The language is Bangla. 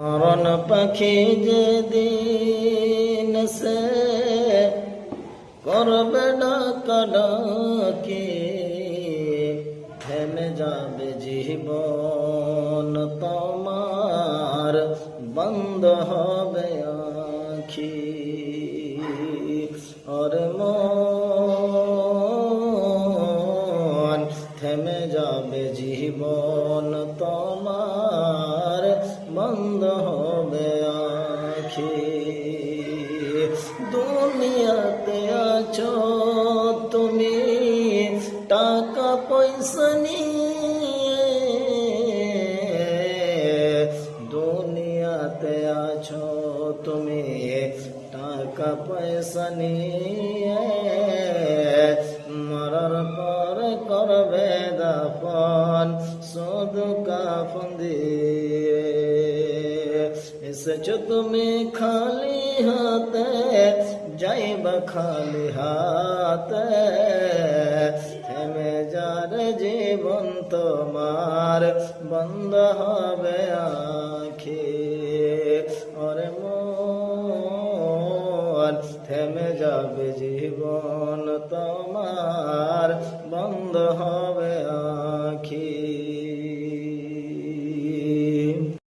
মরণ পাখি যেদিন সে করবে ডাকাডাকি, থেমে যাবে জীবন তোমার, বন্ধ হবে আখি। ওরে মন, থেমে যাবে জীবন তোমার, বন্ধ হবে আখি। দুনিয়াতে আছো তুমি টাকা পয়সা নিয়ে, দুনিয়াতে আছো তুমি টাকা পয়সা নিয়ে, মরার পর করবে দাফন শুধু কাফন দিয়ে। এসেছো তুমি খালি হাতে, যাইবা খালি হাতে, থেমে যারে জীবন তোমার, বন্ধ হবে আখি। ওরে মন, থেমে যাবে জীবন তোমার, বন্ধ হবে